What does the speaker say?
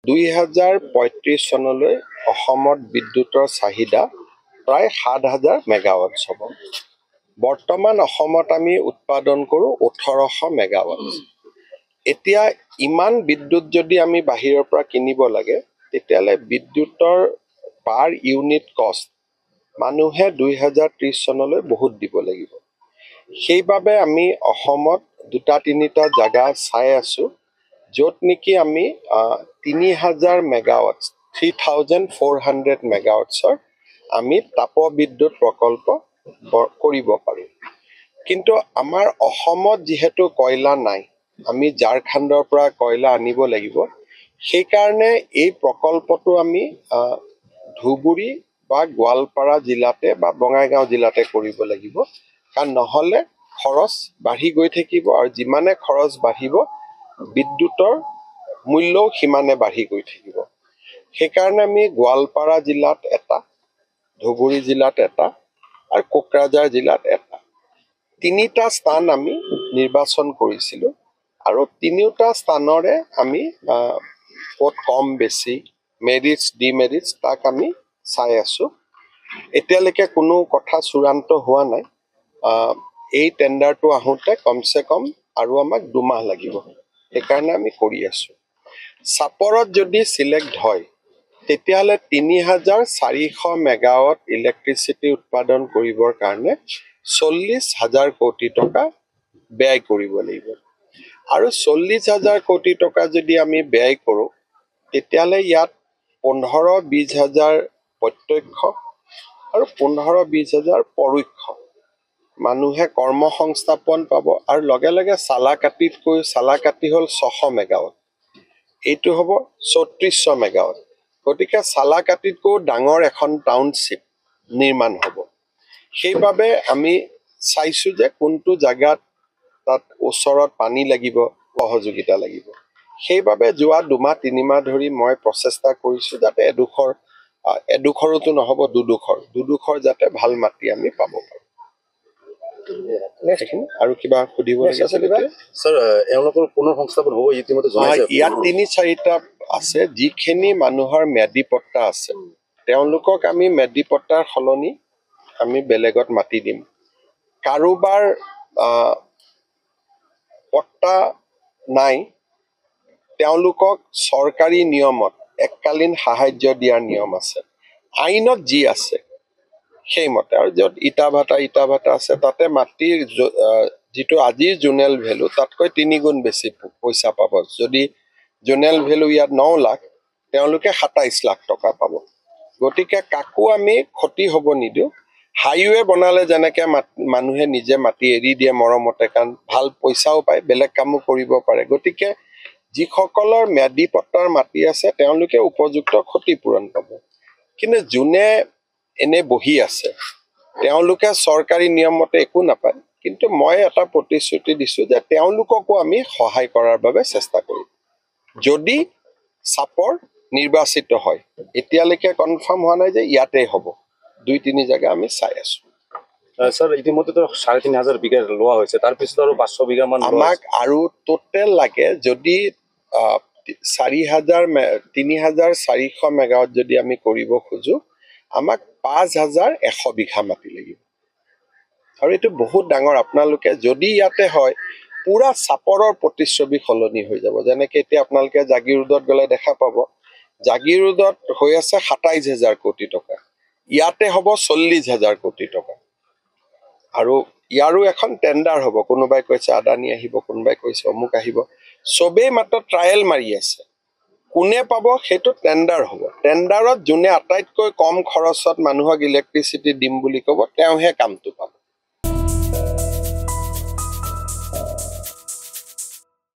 2035 চনলৈ অসমত বিদ্যুতৰ চাহিদা প্ৰায় 7,000 মেগাৱাট হ'ব। বৰ্তমান অসমত আমি উৎপাদন কৰোঁ 1800 মেগাৱাট। এতিয়া ইমান বিদ্যুৎ যদি আমি বাহিৰৰ পৰা কিনিব লাগে তেতিয়াহ'লে বিদ্যুতৰ পাৰ ইউনিট কষ্ট মানুহে 2030 চনলৈ বহুত দিব লাগিব। সেইবাবে আমি অসমত 2-3টা জাগা চাই আছো য'ত নেকি আমি 3,000 মেগাৱাট 3,400 মেগাৱাটছৰ আমি তাপবিদ্যুৎ প্ৰকল্প কৰিব পাৰোঁ। কিন্তু আমাৰ অসমত যিহেতু কয়লা নাই, আমি ঝাৰখণ্ডৰ পৰা কয়লা আনিব লাগিব। সেইকাৰণে এই প্ৰকল্পটো আমি ধুবুৰী বা গোৱালপাৰা জিলাতে বা বঙাইগাঁও জিলাতে কৰিব লাগিব। কাৰণ নহ'লে খৰচ বাঢ়ি গৈ থাকিব আৰু যিমানে খৰচ বাঢ়িব বিদ্যুতৰ মূল্যও সিমানে বাঢ়ি গৈ থাকিব। সেইকাৰণে আমি গোৱালপাৰা জিলাত এটা, ধুবুৰী জিলাত এটা আৰু কোকৰাঝাৰ জিলাত এটা, 3টা স্থান আমি নিৰ্বাচন কৰিছিলোঁ আৰু 3টা স্থানৰে আমি ক'ত কম বেছি মেৰিটছ ডিমেৰিটছ তাক আমি চাই আছোঁ। এতিয়ালৈকে কোনো কথা চূড়ান্ত হোৱা নাই। এই টেণ্ডাৰটো আহোঁতে কমচে কম আৰু আমাক 2 মাহ লাগিব। সেইকাৰণে আমি কৰি আছোঁ। চাপৰত যদি চিলেক্ট হয় তেতিয়াহ'লে 3,400 মেগাৱাট ইলেক্ট্ৰিচিটি উৎপাদন কৰিবৰ কাৰণে 40,000 কোটি টকা ব্যয় কৰিব লাগিব। আৰু 40,000 কোটি টকা যদি আমি ব্যয় কৰোঁ তেতিয়াহ'লে ইয়াত 15-20 হাজাৰ প্ৰত্যক্ষ আৰু 15-20 হাজাৰ পৰোক্ষ মানুহে কৰ্ম সংস্থাপন পাব। আৰু লগে লগে চালাকাটি হ'ল 600 মেগাৱাট, এইটো হ'ব 3400 মেগাৱাট। গতিকে চালাকাটিতকৈও ডাঙৰ এখন টাউনশ্বিপ নিৰ্মাণ হ'ব। সেইবাবে আমি চাইছোঁ যে কোনটো জাগাত তাত ওচৰত পানী লাগিব, সহযোগিতা লাগিব। সেইবাবে যোৱা 2-3 মাহ ধৰি মই প্ৰচেষ্টা কৰিছোঁ যাতে এডোখৰতো নহ'ব, দুডোখৰ যাতে ভাল মাটি আমি পাব পাৰোঁ। আৰু কিবা সুধিব লাগে স্যাৰ? এওঁলোকৰ পুনৰ সংস্থাপন হ'ব ইতিমধ্যে জনাইছে। ইয়াত 3-4টা আছে। যিখিনি মানুহৰ ম্যাদী পট্টা আছে তেওঁলোকক আমি ম্যাদী পট্টাৰ সলনি আমি বেলেগত মাতি দিম। কাৰোবাৰ পট্টা নাই তেওঁলোকক চৰকাৰী নিয়মত এককালীন সাহায্য দিয়াৰ নিয়ম আছে, আইনত যি আছে সেইমতে। আৰু য'ত ইটা ভাটা আছে তাতে মাটিৰ যিটো আজিৰ জোনেল ভেলু তাতকৈ 3 গুণ বেছি পইচা পাব। যদি জোনেল ভেলু ইয়াত 9 লাখ তেওঁলোকে 27 লাখ টকা পাব। গতিকে কাকো আমি ক্ষতি হ'ব নিদিওঁ। হাইৱে বনালে যেনেকৈ মানুহে নিজে মাটি এৰি দিয়ে মৰমতে, কাৰণ ভাল পইচাও পায়, বেলেগ কামো কৰিব পাৰে। গতিকে যিসকলৰ ম্যাদী পট্টাৰ মাটি আছে তেওঁলোকে উপযুক্ত ক্ষতিপূৰণ পাব। কিন্তু যোনে এনে বহি আছে তেওঁলোকে চৰকাৰী নিয়মমতে একো নাপায়। কিন্তু মই এটা প্ৰতিশ্ৰুতি দিছোঁ যে তেওঁলোককো আমি সহায় কৰাৰ বাবে চেষ্টা কৰিম যদি চাপৰ নিৰ্বাচিত হয়। এতিয়ালৈকে কনফাৰ্ম হোৱা নাই যে ইয়াতে হ'ব, 2-3 জাগা আমি চাই আছোঁ। স্যাৰ ইতিমধ্যে 3,500 বিঘা লোৱা হৈছে, তাৰপিছত আৰু 500 বিঘা মান আমাক আৰু টোটেল লাগে। যদি 3,400 মেগাৱাট যদি আমি কৰিব খোজোঁ আমাক 5,100 বিঘা মাটি লাগিব। আৰু এইটো বহুত ডাঙৰ। আপোনালোকে যদি ইয়াতে হয় পুৰা চাপৰৰ প্ৰতিচ্ছবি সলনি হৈ যাব। যেনেকৈ এতিয়া আপোনালোকে জাগিৰোডত গ'লে দেখা পাব জাগিৰোডত হৈ আছে 27,000 কোটি টকা, ইয়াতে হ'ব 40,000 কোটি টকা। আৰু ইয়াৰো এখন টেণ্ডাৰ হ'ব। কোনোবাই কৈছে আদানী আহিব, কোনোবাই কৈছে অমুক আহিব। চবেই মাত্ৰ ট্ৰায়েল মাৰি আছে। কোনে পাব সেইটো টেণ্ডাৰ হ'ব। টেণ্ডাৰত যোনে আটাইতকৈ কম খৰচত মানুহক ইলেক্ট্ৰিচিটি দিম বুলি ক'ব তেওঁহে কামটো পাব।